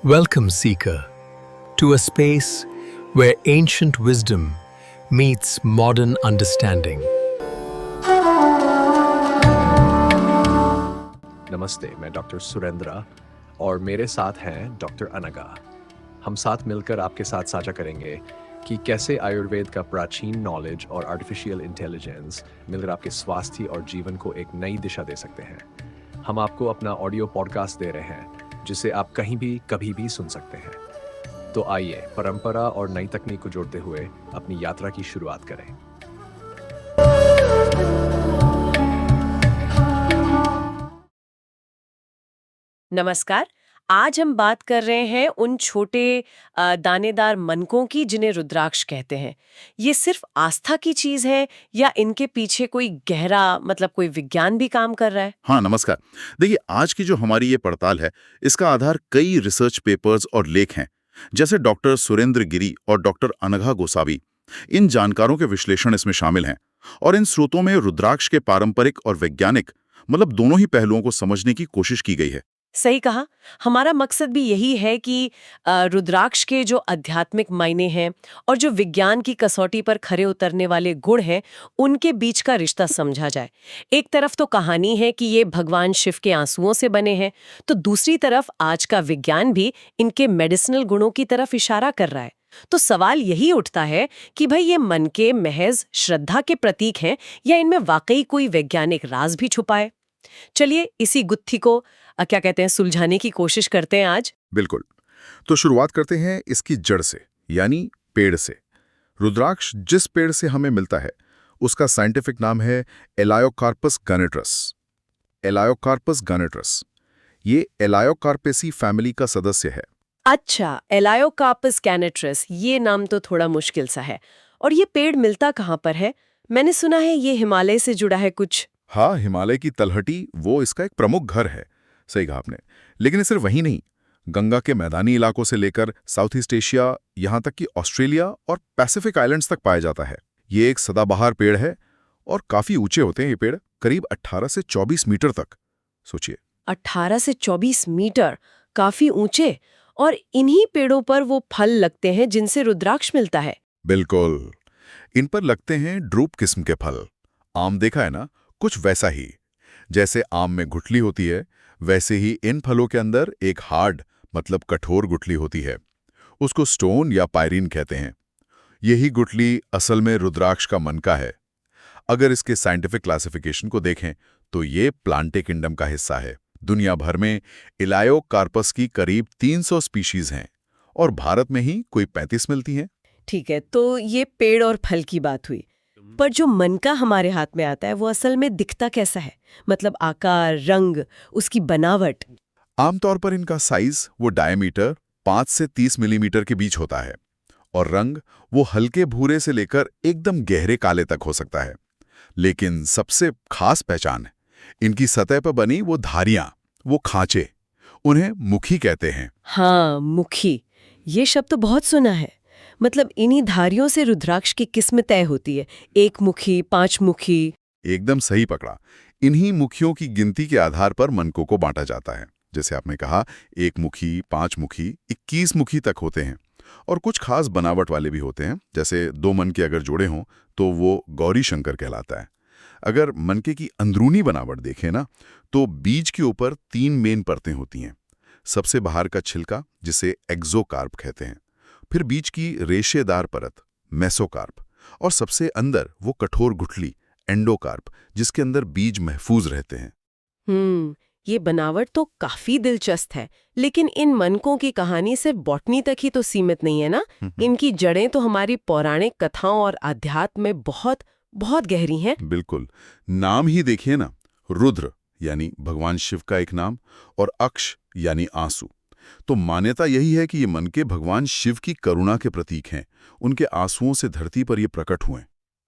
Welcome, Seeker, to a space where ancient wisdom meets modern understanding. नमस्ते, मैं doctor Surendra और मेरे साथ हैं डॉक्टर अनगा। हम साथ मिलकर आपके साथ साझा करेंगे कि कैसे आयुर्वेद का प्राचीन नॉलेज और आर्टिफिशियल इंटेलिजेंस मिलकर आपके स्वास्थ्य और जीवन को एक नई दिशा दे सकते हैं। हम आपको अपना ऑडियो पॉडकास्ट दे रहे हैं जिसे आप कहीं भी कभी भी सुन सकते हैं। तो आइए परंपरा और नई तकनीक को जोड़ते हुए अपनी यात्रा की शुरुआत करें। नमस्कार। आज हम बात कर रहे हैं उन छोटे दानेदार मनकों की जिन्हें रुद्राक्ष कहते हैं। ये सिर्फ आस्था की चीज है या इनके पीछे कोई गहरा कोई विज्ञान भी काम कर रहा है? हाँ, नमस्कार। देखिए, आज की जो हमारी ये पड़ताल है, इसका आधार कई रिसर्च पेपर्स और लेख हैं, जैसे डॉक्टर सुरेंद्र गिरी और डॉक्टर अनघा गोसावी। इन जानकारों के विश्लेषण इसमें शामिल हैं और इन स्रोतों में रुद्राक्ष के पारंपरिक और वैज्ञानिक दोनों ही पहलुओं को समझने की कोशिश की गई है। सही कहा। हमारा मकसद भी यही है कि रुद्राक्ष के जो आध्यात्मिक मायने हैं और जो विज्ञान की कसौटी पर खरे उतरने वाले गुण हैं, उनके बीच का रिश्ता समझा जाए। एक तरफ तो कहानी है कि ये भगवान शिव के आंसुओं से बने हैं, तो दूसरी तरफ आज का विज्ञान भी इनके मेडिसिनल गुणों की तरफ इशारा कर रहा है। तो सवाल यही उठता है कि भाई ये मन के महज श्रद्धा के प्रतीक हैं या इनमें वाकई कोई वैज्ञानिक राज भी छुपा है। चलिए इसी गुत्थी को सुलझाने की कोशिश करते हैं आज। बिल्कुल। तो शुरुआत करते हैं इसकी जड़ से, यानी पेड़ से। रुद्राक्ष जिस पेड़ से हमें मिलता है उसका साइंटिफिक नाम है एलायोकार्पस गैनेट्रस। एलायोकार्पस गैनेट्रस ये एलायोकार्पेसी फैमिली का सदस्य है। अच्छा, एलायोकार्पस गैनेट्रस, ये नाम तो थोड़ा मुश्किल सा है। और ये पेड़ मिलता कहाँ पर है? मैंने सुना है ये हिमालय से जुड़ा है कुछ। हाँ, हिमालय की तलहटी वो इसका एक प्रमुख घर है। सही कहा आपने। लेकिन सिर्फ वही नहीं, गंगा के मैदानी इलाकों से लेकर साउथ ईस्ट एशिया, यहाँ तक कि ऑस्ट्रेलिया और पैसिफिक आइलैंड्स तक पाया जाता है। ये एक सदाबहार पेड़ है और काफी ऊंचे होते हैं ये पेड़, करीब 18 से 24 मीटर तक। सोचिए, 18 से 24 मीटर, काफी ऊंचे। और इन्हीं पेड़ों पर वो फल लगते हैं जिनसे रुद्राक्ष मिलता है। बिल्कुल, इन पर लगते हैं ड्रूप किस्म के फल। आम देखा है ना, कुछ वैसा ही। जैसे आम में गुठली होती है, वैसे ही इन फलों के अंदर एक हार्ड कठोर गुठली होती है। उसको स्टोन या पायरीन कहते हैं। यही गुठली असल में रुद्राक्ष का मनका है। अगर इसके साइंटिफिक क्लासिफिकेशन को देखें तो ये प्लांटे किंगडम का हिस्सा है। दुनिया भर में एलायोकार्पस की करीब 300 स्पीशीज हैं और भारत में ही कोई 35 मिलती हैं। ठीक है, तो ये पेड़ और फल की बात हुई, पर जो मनका हमारे हाथ में आता है वो असल में दिखता कैसा है? आकार, रंग, उसकी बनावट। आमतौर पर इनका साइज वो डायमीटर 5 से 30 मिलीमीटर के बीच होता है और रंग वो हल्के भूरे से लेकर एकदम गहरे काले तक हो सकता है। लेकिन सबसे खास पहचान इनकी सतह पर बनी वो धारियां, वो खांचे, उन्हें मुखी कहते हैं। हाँ, मुखी, ये शब्द तो बहुत सुना है। इन्हीं धारियों से रुद्राक्ष की किस्म तय होती है, एक मुखी, 5 मुखी। एकदम सही पकड़ा। इन्हीं मुखियों की गिनती के आधार पर मनकों को बांटा जाता है। जैसे आपने कहा, 1 मुखी, 5 मुखी, 21 मुखी तक होते हैं। और कुछ खास बनावट वाले भी होते हैं, जैसे 2 मनके अगर जोड़े हों तो वो गौरी शंकर कहलाता है। अगर मनके की अंदरूनी बनावट देखें ना, तो बीज के ऊपर 3 मेन परतें होती हैं। सबसे बाहर का छिलका, जिसे एक्सोकार्प कहते हैं, फिर बीच की रेशेदार परत, मेसोकार्प, और सबसे अंदर वो कठोर गुठली, एंडोकार्प, जिसके अंदर बीज महफूज रहते हैं। ये बनावट तो काफी दिलचस्प है। लेकिन इन मनकों की कहानी सिर्फ बॉटनी तक ही तो सीमित नहीं है ना? इनकी जड़ें तो हमारी पौराणिक कथाओं और अध्यात्म में बहुत बहुत गहरी हैं। बिल्कुल। नाम ही देखिए ना, रुद्र यानी भगवान शिव का एक नाम, और अक्ष यानी आंसू। तो मान्यता यही है कि ये मनके भगवान शिव की करुणा के प्रतीक हैं। उनके आंसुओं से धरती पर ये प्रकट हुए।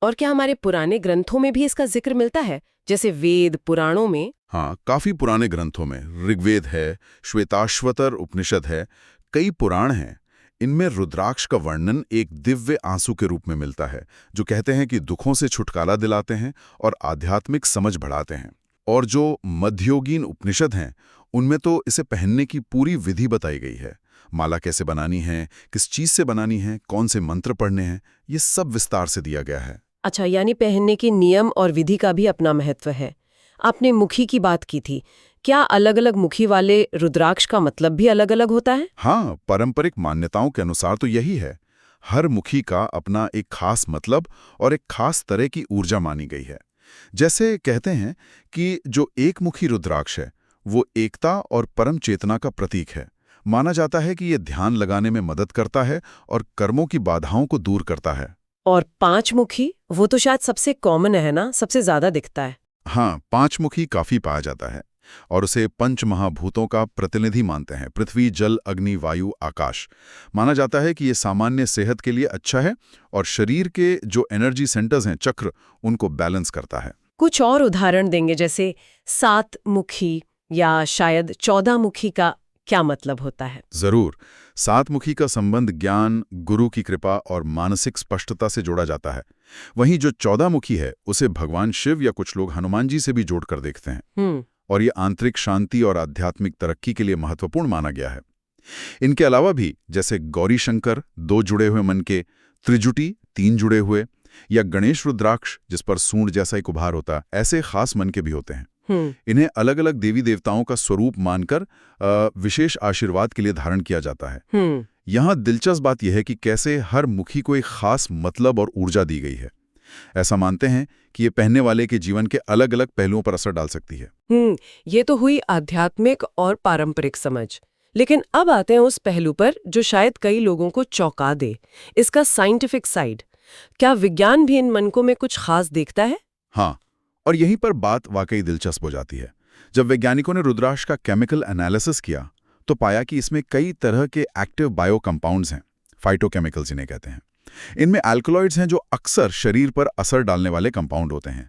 और क्या हमारे पुराने ग्रंथों में भी इसका जिक्र मिलता है, जैसे वेद पुराणों में? हाँ, काफी पुराने ग्रंथों में ऋग्वेद है, श्वेताश्वतर उपनिषद है, कई पुराण हैं। इनमें रुद्राक्ष का वर्णन एक दिव्य आंसू के रूप में मिलता है, जो कहते हैं कि दुखों से छुटकारा दिलाते हैं और आध्यात्मिक समझ बढ़ाते हैं। और जो मध्ययुगीन उपनिषद हैं, उनमें तो इसे पहनने की पूरी विधि बताई गई है। माला कैसे बनानी है, किस चीज से बनानी है, कौन से मंत्र पढ़ने हैं, ये सब विस्तार से दिया गया है। अच्छा, यानी पहनने के नियम और विधि का भी अपना महत्व है। आपने मुखी की बात की थी, क्या अलग-अलग मुखी वाले रुद्राक्ष का मतलब भी अलग-अलग होता है? हाँ, पारंपरिक मान्यताओं के अनुसार तो यही है। हर मुखी का अपना एक खास मतलब और एक खास तरह की ऊर्जा मानी गई है। जैसे कहते हैं कि जो एक मुखी रुद्राक्ष है वो एकता और परम चेतना का प्रतीक है। माना जाता है कि ये ध्यान लगाने में मदद करता है और कर्मों की बाधाओं को दूर करता है। और 5 मुखी, वो तो शायद सबसे कॉमन है ना, सबसे ज्यादा दिखता है। हाँ, 5 मुखी काफी पाया जाता है और उसे पंच महाभूतों का प्रतिनिधि मानते हैं। पृथ्वी, जल, अग्नि, वायु, आकाश। माना जाता है कि ये सामान्य सेहत के लिए अच्छा है और शरीर के जो एनर्जी सेंटर्स हैं, चक्र, उनको बैलेंस करता है। कुछ और उदाहरण देंगे, जैसे 7 मुखी या शायद 14 मुखी का क्या मतलब होता है? जरूर। 7 मुखी का संबंध ज्ञान, गुरु की कृपा और मानसिक स्पष्टता से जोड़ा जाता है। वहीं जो 14 मुखी है उसे भगवान शिव या कुछ लोग हनुमान जी से भी जोड़कर देखते हैं और ये आंतरिक शांति और आध्यात्मिक तरक्की के लिए महत्वपूर्ण माना गया है। इनके अलावा भी जैसे गौरी शंकर 2 जुड़े हुए मन के, त्रिजुटी 3 जुड़े हुए, या गणेश रुद्राक्ष जिस पर सूंड जैसा एक उभार होता, ऐसे खास मन के भी होते हैं। इन्हें अलग अलग देवी देवताओं का स्वरूप मानकर विशेष आशीर्वाद के लिए धारण किया जाता है। यहाँ दिलचस्प बात यह है कि कैसे हर मुखी को एक खास मतलब और ऊर्जा दी गई है। ऐसा मानते हैं कि ये पहनने वाले के जीवन के अलग अलग पहलुओं पर असर डाल सकती है। ये तो हुई आध्यात्मिक और पारंपरिक समझ। लेकिन अब आते हैं उस पहलू पर जो शायद कई लोगों को चौंका दे, इसका साइंटिफिक साइड। क्या विज्ञान भी इन मनकों में कुछ खास देखता है? हाँ, और यहीं पर बात वाकई दिलचस्प हो जाती है। जब वैज्ञानिकों ने रुद्राक्ष का केमिकल एनालिसिस किया तो पाया कि इसमें कई तरह के एक्टिव बायो कंपाउंड्स हैं, फाइटोकेमिकल्स इन्हें कहते हैं। इनमें एल्कलॉइड्स हैं जो अक्सर शरीर पर असर डालने वाले कंपाउंड होते हैं।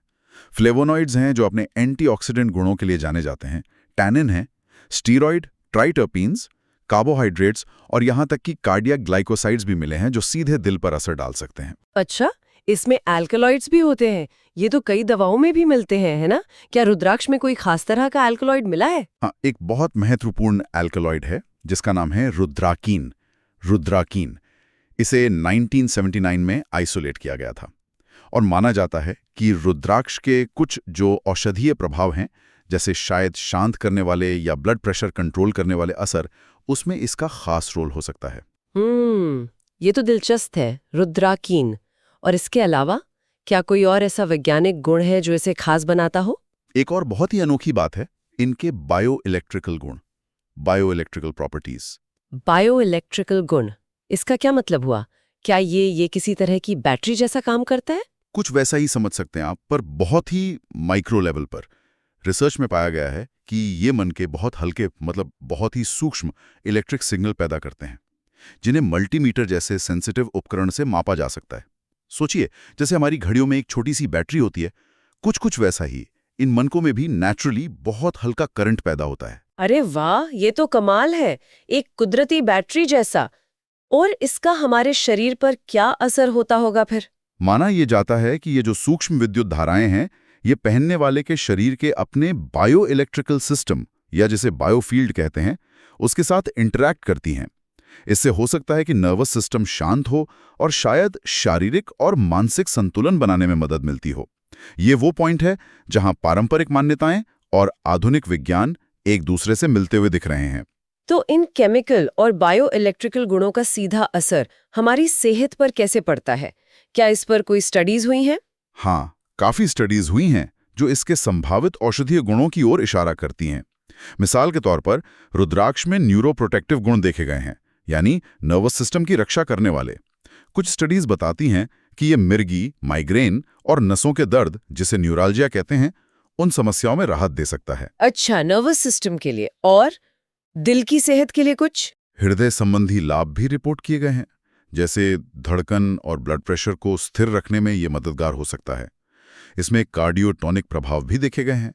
फ्लेवोनॉइड्स हैं जो अपने एंटीऑक्सीडेंट गुणों के लिए जाने जाते हैं। टैनिन है, स्टीरॉइड, ट्राइटर्पीन्स, कार्बोहाइड्रेट्स और यहाँ तक कि कार्डियक ग्लाइकोसाइड्स भी मिले हैं जो सीधे दिल पर असर डाल सकते हैं। अच्छा, इसमें एल्कलॉइड्स भी होते हैं। ये तो कई दवाओं में भी मिलते हैं, है ना? क्या रुद्राक्ष में कोई खास तरह का एल्कलॉइड मिला है? हाँ, एक बहुत महत्वपूर्ण एल्कलॉइड है जिसका नाम है रुद्राकीन। रुद्राकीन इसे 1979 में आइसोलेट किया गया था और माना जाता है कि रुद्राक्ष के कुछ जो औषधीय प्रभाव हैं, जैसे शायद शांत करने वाले या ब्लड प्रेशर कंट्रोल करने वाले असर, उसमें इसका खास रोल हो सकता है। ये तो दिलचस्प है, रुद्राकीन। और इसके अलावा क्या कोई और ऐसा वैज्ञानिक गुण है जो इसे खास बनाता हो? एक और बहुत ही अनोखी बात है इनके बायो इलेक्ट्रिकल गुण, bio electrical properties. Bio electrical गुण, इसका क्या मतलब हुआ? क्या ये किसी तरह की बैटरी जैसा काम करता है? कुछ वैसा ही समझ सकते हैं आप, पर बहुत ही माइक्रो लेवल पर। रिसर्च में पाया गया है कि ये मन के बहुत हल्के, मतलब बहुत ही सूक्ष्म इलेक्ट्रिक सिग्नल पैदा करते हैं जिन्हें मल्टीमीटर जैसे सेंसिटिव उपकरण से मापा जा सकता है। सोचिए, जैसे हमारी घड़ियों में एक छोटी सी बैटरी होती है, कुछ वैसा ही इन मनकों में भी नेचुरली बहुत हल्का करंट पैदा होता है। अरे वाह, ये तो कमाल है, एक कुदरती बैटरी जैसा। और इसका हमारे शरीर पर क्या असर होता होगा फिर? माना ये जाता है कि ये जो सूक्ष्म विद्युत धाराएं हैं, ये पहनने वाले के शरीर के अपने बायो इलेक्ट्रिकल सिस्टम या जिसे बायोफील्ड कहते हैं, उसके साथ इंटरैक्ट करती हैं। इससे हो सकता है कि नर्वस सिस्टम शांत हो और शायद शारीरिक और मानसिक संतुलन बनाने में मदद मिलती हो। ये वो पॉइंट है जहां पारंपरिक मान्यताएं और आधुनिक विज्ञान एक दूसरे से मिलते हुए दिख रहे हैं। तो इन केमिकल और बायो इलेक्ट्रिकल गुणों का सीधा असर हमारी सेहत पर कैसे पड़ता है? क्या इस पर कोई स्टडीज हुई हैं? हाँ, काफी स्टडीज हुई हैं जो इसके संभावित औषधीय गुणों की ओर इशारा करती हैं। मिसाल के तौर पर रुद्राक्ष में न्यूरोप्रोटेक्टिव गुण देखे गए हैं, यानी नर्वस सिस्टम की रक्षा करने वाले। कुछ स्टडीज बताती हैं कि ये मिर्गी, माइग्रेन और नसों के दर्द, जिसे न्यूराल्जिया कहते हैं, उन समस्याओं में राहत दे सकता है। अच्छा, नर्वस सिस्टम के लिए। और दिल की सेहत के लिए कुछ? हृदय संबंधी लाभ भी रिपोर्ट किए गए हैं, जैसे धड़कन और ब्लड प्रेशर को स्थिर रखने में ये मददगार हो सकता है। इसमें कार्डियोटोनिक प्रभाव भी देखे गए हैं।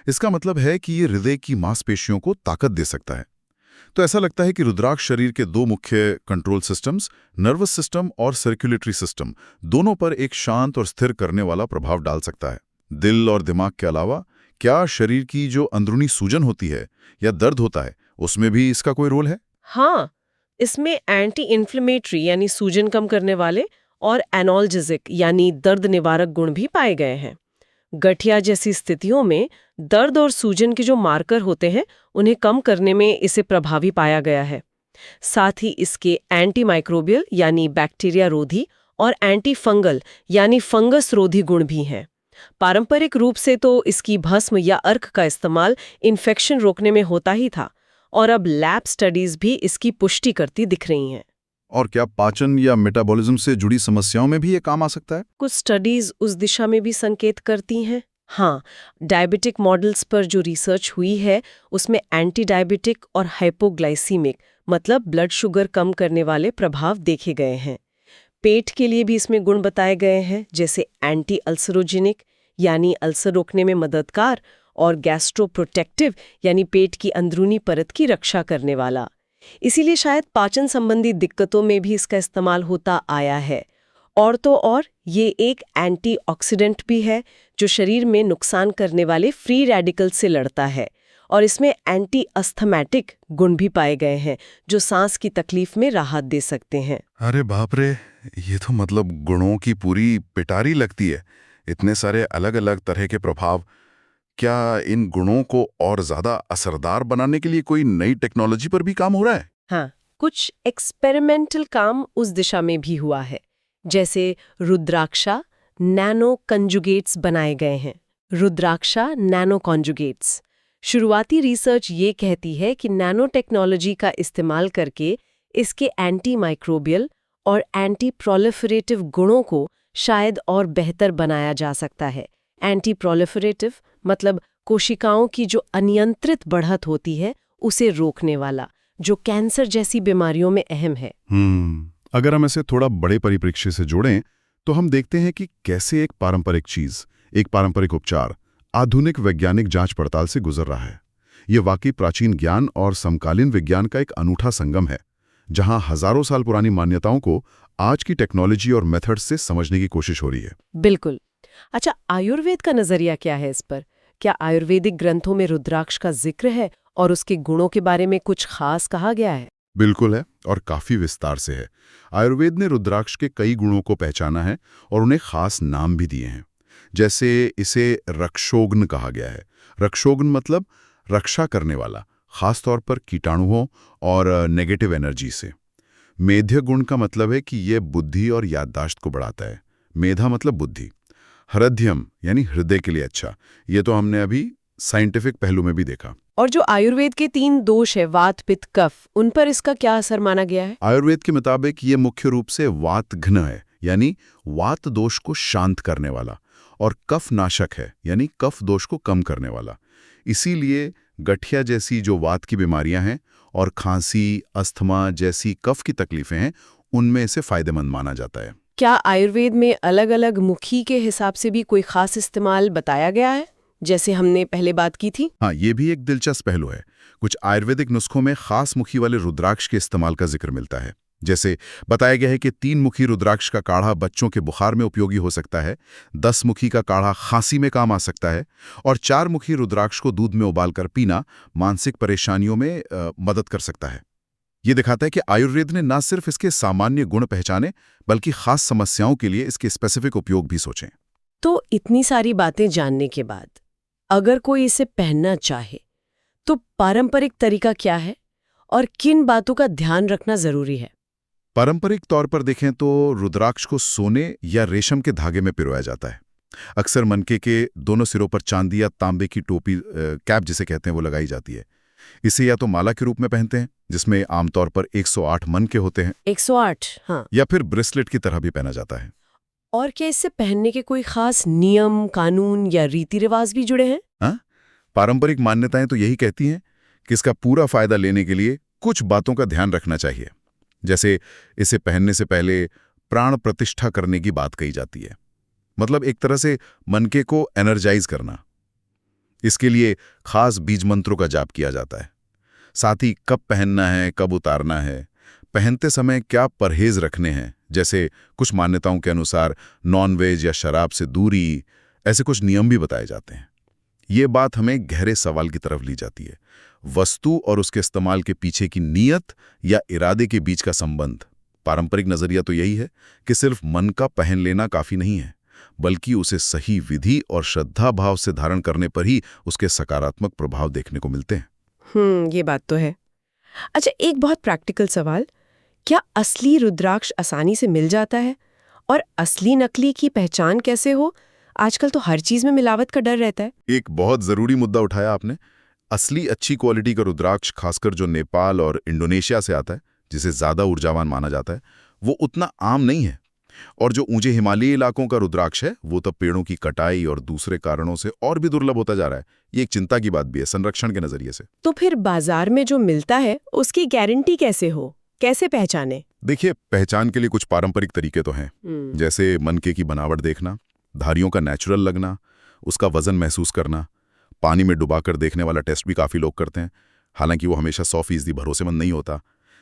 इसका मतलब है कि ये हृदय की मांसपेशियों को ताकत दे सकता है। तो ऐसा लगता है कि रुद्राक्ष शरीर के 2 मुख्य कंट्रोल सिस्टम्स, नर्वस सिस्टम और सर्कुलेटरी सिस्टम, दोनों पर एक शांत और स्थिर करने वाला प्रभाव डाल सकता है। दिल और दिमाग के अलावा क्या शरीर की जो अंदरूनी सूजन होती है या दर्द होता है उसमें भी इसका कोई रोल है? हाँ, इसमें एंटी इन्फ्लेमेटरी यानी सूजन कम करने वाले और एनॉल्जेसिक यानी दर्द निवारक गुण भी पाए गए हैं। गठिया जैसी स्थितियों में दर्द और सूजन के जो मार्कर होते हैं उन्हें कम करने में इसे प्रभावी पाया गया है। साथ ही इसके एंटी माइक्रोबियल यानी बैक्टीरिया रोधी और एंटी फंगल यानी फंगस रोधी गुण भी हैं। पारंपरिक रूप से तो इसकी भस्म या अर्क का इस्तेमाल इन्फेक्शन रोकने में होता ही था और अब लैब स्टडीज भी इसकी पुष्टि करती दिख रही हैं। और क्या पाचन या मेटाबॉलिज्म से जुड़ी समस्याओं में भी ये काम आ सकता है? कुछ स्टडीज उस दिशा में भी संकेत करती हैं। हाँ, डायबिटिक मॉडल्स पर जो रिसर्च हुई है उसमें एंटी डायबिटिक और हाइपोग्लाइसीमिक मतलब ब्लड शुगर कम करने वाले प्रभाव देखे गए हैं। पेट के लिए भी इसमें गुण बताए गए हैं, जैसे एंटी अल्सरोजेनिक यानी अल्सर रोकने में मददगार और गैस्ट्रोप्रोटेक्टिव यानी पेट की अंदरूनी परत की रक्षा करने वाला। इसीलिए शायद पाचन संबंधी दिक्कतों में भी इसका इस्तेमाल होता आया है। और तो और ये एक एंटीऑक्सीडेंट भी है जो शरीर में नुकसान करने वाले फ्री रेडिकल से लड़ता है। और इसमें एंटी अस्थमैटिक गुण भी पाए गए हैं जो सांस की तकलीफ में राहत दे सकते हैं। अरे बाप रे, ये तो मतलब गुणों की पूरी पिटारी लगती है। इतने सारे अलग अलग तरह के प्रभाव। क्या इन गुणों को और ज्यादा असरदार बनाने के लिए कोई नई टेक्नोलॉजी पर भी काम हो रहा है? हाँ, कुछ एक्सपेरिमेंटल काम उस दिशा में भी हुआ है। जैसे रुद्राक्षा नैनो कंजुगेट्स बनाए गए हैं। Rudraksha nano conjugates. शुरुआती रिसर्च ये कहती है कि नैनो टेक्नोलॉजी का इस्तेमाल करके इसके एंटी माइक्रोबियल और एंटी प्रोलिफरेटिव गुणों को शायद और बेहतर बनाया जा सकता है। एंटी प्रोलिफरेटिव मतलब कोशिकाओं की जो अनियंत्रित बढ़त होती है उसे रोकने वाला, जो कैंसर जैसी बीमारियों में अहम है। अगर हम इसे थोड़ा बड़े परिप्रेक्ष्य से जोड़ें तो हम देखते हैं कि कैसे एक पारंपरिक चीज, एक पारंपरिक उपचार आधुनिक वैज्ञानिक जांच पड़ताल से गुजर रहा है। ये वाकई प्राचीन ज्ञान और समकालीन विज्ञान का एक अनूठा संगम है, जहां हजारों साल पुरानी मान्यताओं को आज की टेक्नोलॉजी और मेथड्स से समझने की कोशिश हो रही है। बिल्कुल। अच्छा, आयुर्वेद का नजरिया क्या है इस पर? क्या आयुर्वेदिक ग्रंथों में रुद्राक्ष का जिक्र है और उसके गुणों के बारे में कुछ खास कहा गया है? बिल्कुल है, और काफी विस्तार से है। आयुर्वेद ने रुद्राक्ष के कई गुणों को पहचाना है और उन्हें खास नाम भी दिए हैं। जैसे इसे रक्षोग्न कहा गया है। रक्षोग्न मतलब रक्षा करने वाला, खासतौर पर कीटाणुओं और नेगेटिव एनर्जी से। मेध्य गुण का मतलब है कि यह बुद्धि और याददाश्त को बढ़ाता है। मेधा मतलब बुद्धि। हृदयम यानी हृदय के लिए अच्छा। ये तो हमने अभी साइंटिफिक पहलू में भी देखा। और जो आयुर्वेद के 3 दोष है, वात पित्त कफ, उन पर इसका क्या असर माना गया है? आयुर्वेद के मुताबिक ये मुख्य रूप से वात घ्न है, यानी वात दोष को शांत करने वाला, और कफ नाशक है, यानी कफ दोष को कम करने वाला। इसीलिए गठिया जैसी जो वात की बीमारियां हैं और खांसी, अस्थमा जैसी कफ की तकलीफें हैं, उनमें इसे फायदेमंद माना जाता है। क्या आयुर्वेद में अलग-अलग मुखी के हिसाब से भी कोई खास इस्तेमाल बताया गया है, जैसे हमने पहले बात की थी? हाँ, ये भी एक दिलचस्प पहलू है। कुछ आयुर्वेदिक नुस्खों में खास मुखी वाले रुद्राक्ष के इस्तेमाल का जिक्र मिलता है। जैसे बताया गया है कि 3 मुखी रुद्राक्ष का काढ़ा बच्चों के बुखार में उपयोगी हो सकता है, 10 मुखी का काढ़ा खांसी में काम आ सकता है, और 4 मुखी रुद्राक्ष को दूध में उबालकर पीना मानसिक परेशानियों में मदद कर सकता है। ये दिखाता है कि आयुर्वेद ने न सिर्फ इसके सामान्य गुण पहचाने, बल्कि खास समस्याओं के लिए इसके स्पेसिफिक उपयोग भी सोचें। तो इतनी सारी बातें जानने के बाद अगर कोई इसे पहनना चाहे तो पारंपरिक तरीका क्या है और किन बातों का ध्यान रखना जरूरी है? पारंपरिक तौर पर देखें तो रुद्राक्ष को सोने या रेशम के धागे में पिरोया जाता है। अक्सर मनके के दोनों सिरों पर चांदी या तांबे की टोपी, कैप जिसे कहते हैं, वो लगाई जाती है। इसे या तो माला के रूप में पहनते हैं, जिसमें आमतौर पर 108 मन के होते हैं, 108, हाँ। या फिर ब्रेसलेट की तरह भी पहना जाता है। और क्या इससे पहनने के कोई खास नियम, कानून या रीति रिवाज भी जुड़े हैं? हाँ, पारंपरिक मान्यताएं तो यही कहती हैं कि इसका पूरा फायदा लेने के लिए कुछ बातों का ध्यान रखना चाहिए। जैसे इसे पहनने से पहले प्राण प्रतिष्ठा करने की बात कही जाती है, मतलब एक तरह से मनके को एनर्जाइज करना। इसके लिए खास बीज मंत्रों का जाप किया जाता है। साथ ही कब पहनना है, कब उतारना है, पहनते समय क्या परहेज रखने हैं, जैसे कुछ मान्यताओं के अनुसार नॉनवेज या शराब से दूरी, ऐसे कुछ नियम भी बताए जाते हैं। ये बात हमें गहरे सवाल की तरफ ले जाती है। वस्तु और उसके इस्तेमाल के पीछे की नीयत या इरादे के बीच का संबंध। पारंपरिक नजरिया तो यही है कि सिर्फ मन का पहन लेना काफी नहीं है, बल्कि उसे सही विधि और श्रद्धा भाव से धारण करने पर ही उसके सकारात्मक प्रभाव देखने को मिलते हैं। ये बात तो है। अच्छा, एक बहुत प्रैक्टिकल सवाल, क्या असली रुद्राक्ष आसानी से मिल जाता है? और असली नकली की पहचान कैसे हो? आजकल तो हर चीज में मिलावट का डर रहता है। एक बहुत जरूरी मुद्दा उठाया आपने। असली अच्छी क्वालिटी का रुद्राक्ष, खासकर जो नेपाल और इंडोनेशिया से आता है, जिसे ज्यादा ऊर्जावान माना जाता है, वो उतना आम नहीं है। और जो ऊंचे हिमालयी इलाकों का रुद्राक्ष है, वो तब पेड़ों की कटाई और दूसरे कारणों से और भी दुर्लभ होता जा रहा है। ये एक चिंता की बात भी है संरक्षण के नजरिए से। तो फिर बाजार में जो मिलता है उसकी गारंटी कैसे हो, कैसे पहचाने? देखिए, पहचान के लिए कुछ पारंपरिक तरीके तो हैं, जैसे मनके की बनावट देखना, धारियों का नेचुरल लगना, उसका वजन महसूस करना। पानी में डुबाकर देखने वाला टेस्ट भी काफी लोग करते हैं, हालांकि वो हमेशा 100% भरोसेमंद नहीं होता।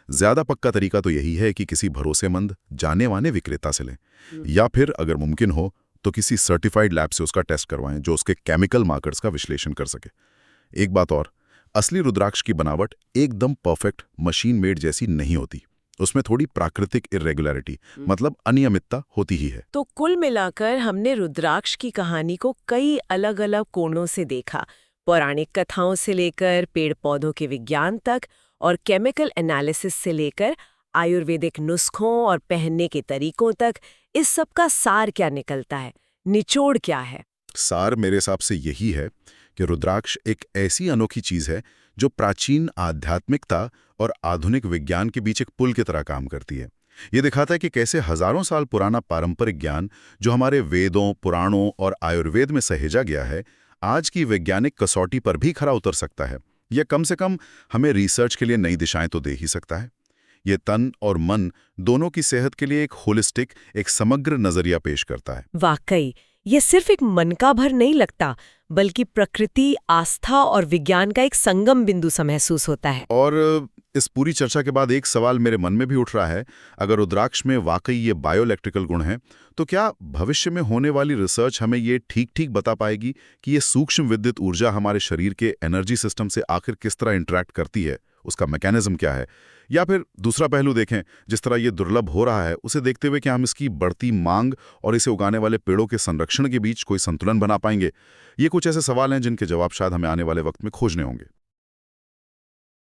ज्यादा पक्का तरीका तो यही है कि किसी भरोसेमंद जाने माने विक्रेता से लें, या फिर अगर मुमकिन हो तो किसी सर्टिफाइड लैब से उसका टेस्ट करवाएं जो उसके केमिकल मार्कर्स का विश्लेषण कर सके। एक बात और, असली रुद्राक्ष की बनावट एकदम परफेक्ट मशीन मेड जैसी नहीं होती। उसमें थोड़ी प्राकृतिक इरेगुलरिटी, मतलब अनियमितता होती ही है। तो कुल मिलाकर हमने रुद्राक्ष की कहानी को कई अलग अलग कोणों से देखा, पौराणिक कथाओं से लेकर पेड़ पौधों के विज्ञान तक, और केमिकल एनालिसिस से लेकर आयुर्वेदिक नुस्खों और पहनने के तरीकों तक। इस सब का सार क्या निकलता है, निचोड़ क्या है? सार मेरे हिसाब से यही है कि रुद्राक्ष एक ऐसी अनोखी चीज है जो प्राचीन आध्यात्मिकता और आधुनिक विज्ञान के बीच एक पुल की तरह काम करती है। ये दिखाता है कि कैसे हजारों साल पुराना पारंपरिक ज्ञान, जो हमारे वेदों, पुराणों और आयुर्वेद में सहेजा गया है, आज की वैज्ञानिक कसौटी पर भी खरा उतर सकता है, या कम से कम हमें रिसर्च के लिए नई दिशाएं तो दे ही सकता है। ये तन और मन दोनों की सेहत के लिए एक होलिस्टिक, एक समग्र नजरिया पेश करता है। वाकई ये सिर्फ एक मन का भर नहीं लगता, बल्कि प्रकृति, आस्था और विज्ञान का एक संगम बिंदु सा महसूस होता है। और इस पूरी चर्चा के बाद एक सवाल मेरे मन में भी उठ रहा है, अगर रुद्राक्ष में वाकई ये बायोइलेक्ट्रिकल गुण हैं, तो क्या भविष्य में होने वाली रिसर्च हमें ये ठीक-ठीक बता पाएगी कि ये सूक्ष्म विद्युत ऊर्जा हमारे शरीर के एनर्जी सिस्टम से आखिर किस तरह इंटरैक्ट करती है, उसका मैकेनिज्म क्या है? या फिर दूसरा पहलू देखें, जिस तरह ये दुर्लभ हो रहा है, उसे देखते हुए क्या हम इसकी बढ़ती मांग और इसे उगाने वाले पेड़ों के संरक्षण के बीच कोई संतुलन बना पाएंगे? ये कुछ ऐसे सवाल हैं जिनके जवाब शायद हमें आने वाले वक्त में खोजने होंगे।